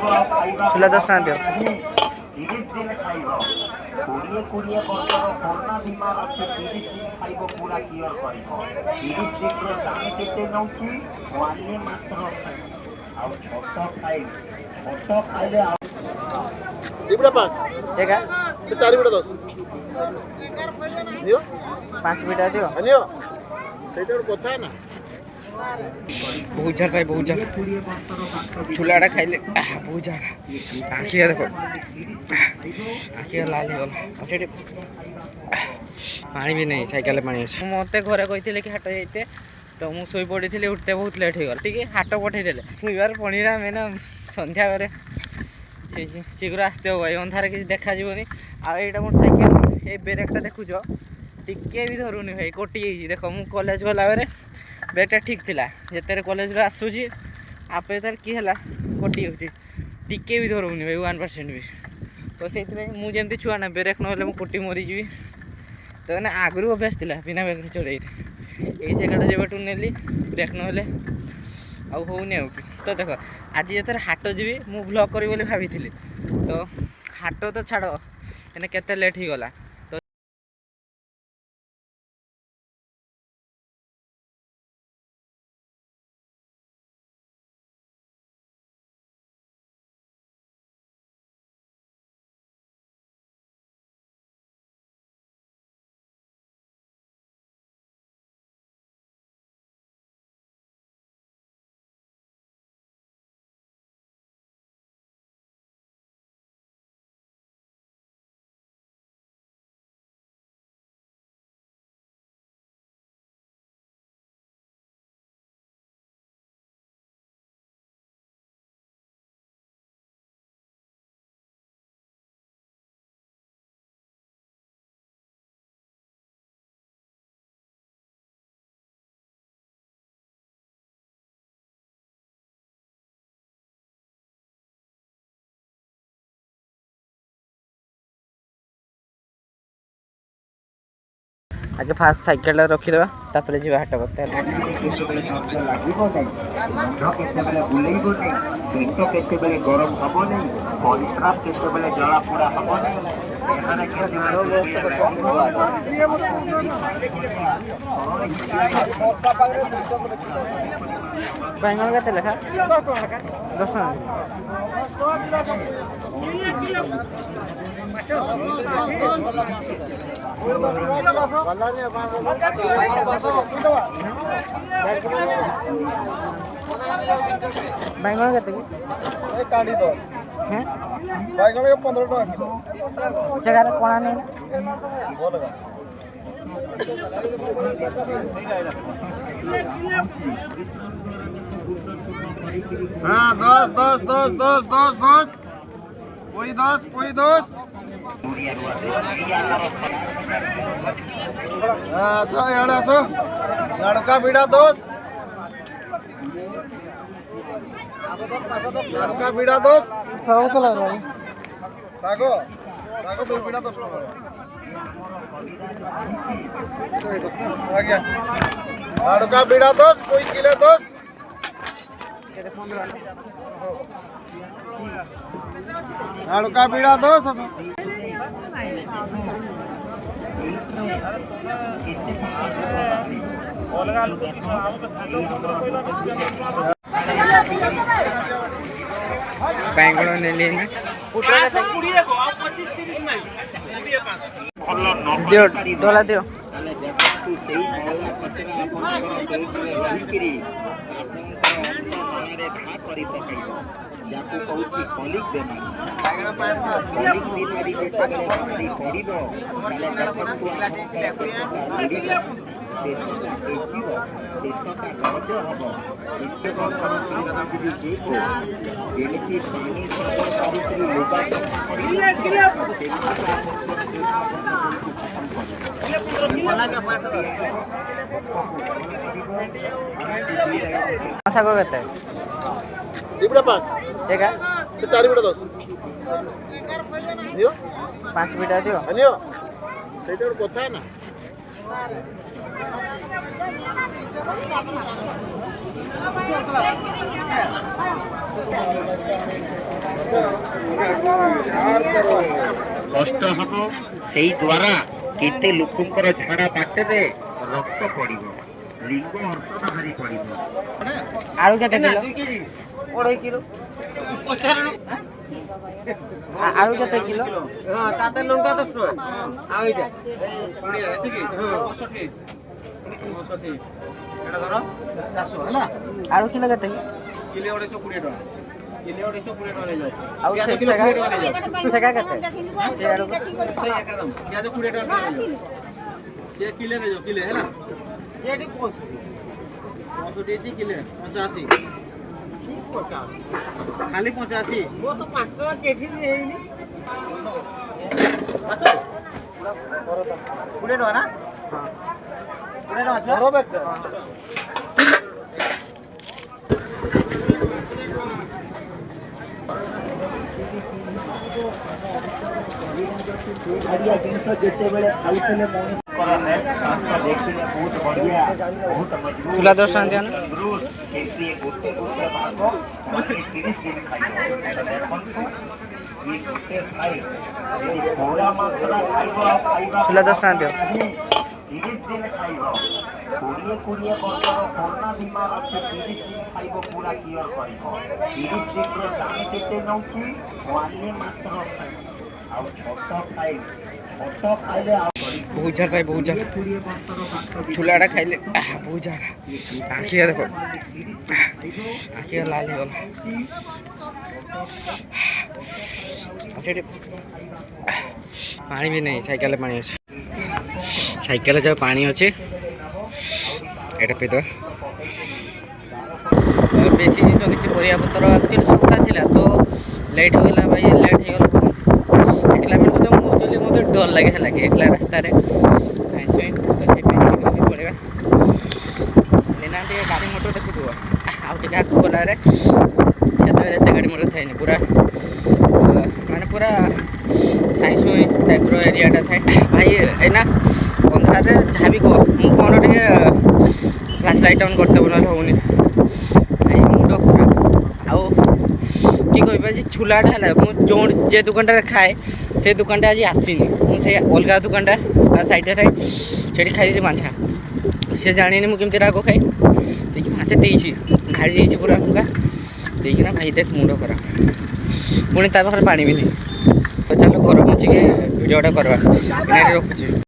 ଛୁଲା 10 ଟଙ୍କା ଦିଅ। ଏକା 4 ବିଡ଼ା 10 ଦିଅ 5 ବିଡ଼ା ଦିଅ। ନିଅ ସେଇଟା ଗୋଟେ କଥା ନା। बहुत जार भाई बहुत जार चूल्हा खाइले बहुत जार आखि देख आखि लाल गल पानी भी नहीं साइकेल पानी मत घरे कही कि हाट जाते तो मुझे शोई पड़ी थी उठते बहुत लेट हो गल टी हाट पठे शोबार पड़ी आम ना सन्ध्या घरे शीघ्र आसते हो भाई अंधार किसी देखा जीवनी आईटा मोर साइकेल ये ब्रेकटा देखुच टिके भी धरुनी भाई कटि देख मु कॉलेज गला बेले ब्रेकटा ठीक थिला जेते कॉलेज रे आसुची आपे तार की हला कटि होची टिके भी धरुनी भाई 1% भी तो से मुझे जमती छुआ ना ब्रेक नहले मु कटि मरी जीवी तो ना आगु अभ्यास थिला बिना ब्रेक चढ़े यही साइकेलटा जब नेली ब्रेक नहले आउ होनी आउ तो देख आज जो हाट जी मु ब्लॉग करी बोली भाभी तो हाट तो छाड़ एने केते लेट ही गला आगे फास्ट साइकेल रखीदे तापर जी हाट करते गरम हम नहीं परिश्रम केतबेले जला पोड़ा हम बैंगन के लेखा 10 टका बैंगन के काढ़ी 10 हैं बैगन के 15 टका जगह कोना नहीं हाँ 10 कोई 10 सो एड़ा सो लड़का बीड़ा 10 लड़का बीड़ा 10 सब तो लग रहा है सागो 2 बीड़ा 10 टका आ गया लड़का बीड़ा 10 कोई किलो 10 लड़का बीड़ा 10 बैंगन ने लेना दियो डोला दियो ଶାଗ କେତେ ଦିବଡ଼ା 5 ଏକା 4 ବିଡ଼ା 10 ନିଅ 5 ବିଡ଼ା ଦିଅ ନିଅ ସେଇଟା ଗୋଟେ କଥା ନା କଷ୍ଟ ହବ ସେଇ ଦ୍ୱାରା କେତେ ଲୋକଙ୍କର ଝାଡ଼ା ବାଟରେ ରକ୍ତ ପଡ଼ିବ, ଲିଙ୍ଗ ଅର୍ଶନ ଭାରି ପଡ଼ିବ। ଆଳୁ କେତେ କିଲୋ? ଆଳୁ କେତେ କିଲୋ? ତାতে ଲଙ୍କା 10 ଟଙ୍କା ଆଉ ଏଇଟା 20 ଏତିକି 65 65 ଏଟା ଧର 400 ହେଲା। ଆଳୁ କିଲୋ କେତେ? କିଲେ 120 ଟଙ୍କା, କିଲେ 120 ଟଙ୍କା ନେଇଯାଉ। ଆଉ ପିଆଜ ସେ କିଲୋ 20 ଟଙ୍କା ନେଇଯାଉ। ସେକା କେତେ? ସେ ଆଳୁ ସେଇ ଏକା ଦାମ, ପିଆଜ 20 ଟଙ୍କା ନେଇଯାଉ। ସେ କିଲେ ନେଇଯାଉ, କିଲେ ହେଲା। ଏଠି 65 ଏଠି କିଲେ 85 ଖାଲି 85 ମୋ ତ 5 ଟଙ୍କା କେଜି ହେଇନି। 20 ଟଙ୍କା ନା? ହଁ 20 ଟଙ୍କା ଛୋଟ ବେଟ। ବଢ଼ିଆ ଜିନିଷ ଯେତେବେଳେ ଖାଉଥିଲେ ମଣିଷଙ୍କର ହେଲ୍ଥ ସ୍ୱାସ୍ଥ୍ୟ ଦେଖିଲେ ବହୁତ ବଢ଼ିଆ, ବହୁତ ମଜବୁତ। ଚୁଲା 10 ଟଙ୍କା ଦିଅ ନା? କେମିତି ଗୋଟେ ଗୋଟେ ଭାଗ ମାନେ 30 ଦିନ ଖାଇବ। ଦେଖନ୍ତୁ ଇଏ ଗୋଟେ ଖାଇ ଯଦି ପୋଡ଼ା ମାଂସଟା ଖାଇବ ଆଉ ଖାଇବା ଚୁଲା 10 ଟଙ୍କା ଦିଅ। 30 ଦିନ ଖାଇବ। 20 ବର୍ଷର କରୋନା ବିମାର ଅଛି, 30 ଦିନ ଖାଇବ, ପୁରା କ୍ଲିୟର କରିବ। 30 ଦିନର ଦାମ କେତେ ନେଉଛି? 1 ମାତ୍ର ଆଉ ଛୋଟ ଖାଇଲେ ଆଉ ବହୁତ ଝାଲ ଭାଇ, ବହୁତ ଝାଲ। ଚୁଲାଟା ଖାଇଲେ ବହୁତ ଝାଲ। ଆଖିଆ ଦେଖ, ଆଖିଆ ଲାଲ ହେଇଗଲା। ସେଠି ପାଣି ବି ନାହିଁ, ସାଇକେଲରେ ପାଣି ଅଛି। ସାଇକେଲରେ ଯାଉ ପାଣି ଅଛି, ଏଇଟା ପିଇଦେବା। ବେଶୀ ଜିନିଷ କିଛି ପରିବା ପତ୍ର ଆକ୍ଚୁଆଲି ଶସ୍ତା ଥିଲା ତ ଲେଟ୍ ହେଇଗଲା ଭାଇ, ଲେଟ୍ ହେଇଗଲା। ଏକଲା ବେଳକୁ ତ ମୁଁ ଆକ୍ଚୁଆଲି ମୋତେ ଡର ଲାଗେ ହେଲା କି ଏକଲା ରାସ୍ତାରେ ସେଥିପାଇଁ ପଳେଇବା। ଲେନା ଟିକେ ଗାଡ଼ି ମଟର ଦେଖୁଥିବ, ଆଉ ଟିକେ ଆଗକୁ ଗଲାରେ ସେତେବେଳେ ଏତେ ଗାଡ଼ି ମଟର ଥାଏନି, ପୁରା ମାନେ ପୁରା ସାଇଁ ସୁଇଁ ଟାଇପ୍ର ଏରିଆଟା ଥାଏ ଭାଇ। ଏଇନା ଅନ୍ଧାରରେ ଯାହା ବି କହ, ମୁଁ କ'ଣ ଟିକେ ଫ୍ଲାସ୍ ଲାଇଟ୍ ଅନ୍ କରିଦେବ ନହେଲେ ହେଉନି ଭାଇ, ମୁଣ୍ଡ ଖରାପ। ଆଉ କି କହିବି ଆଜି ଛୁଲାଟା ହେଲା, ମୁଁ ଯେଉଁ ଯେ ଦୋକାନଟାରେ ଖାଏ ସେ ଦୋକାନଟା ଆଜି ଆସିନି। ମୁଁ ସେଇ ଅଲଗା ଦୋକାନଟା ତାର ସାଇଡ଼୍ରେ ଥାଏ, ସେଇଠି ଖାଇଦେଲି ମାଛା। ସେ ଜାଣିନି ମୁଁ କେମିତି ରାଗ ଖାଏ, ଦେଇକି ମାଛ ଦେଇଛି, ଢାଳି ଦେଇଛି ପୁରା ଫୁଙ୍କା ଦେଇକିନା ଭାଇ ଦେଖ ମୁଣ୍ଡ ଖରାପ। ପୁଣି ତା ପାଖରେ ପାଣି ବି ନାହିଁ। ତ ଚାଲ ଘର ପହଞ୍ଚିକି ଭିଡ଼ିଓଟା କରିବା, ରଖୁଛି।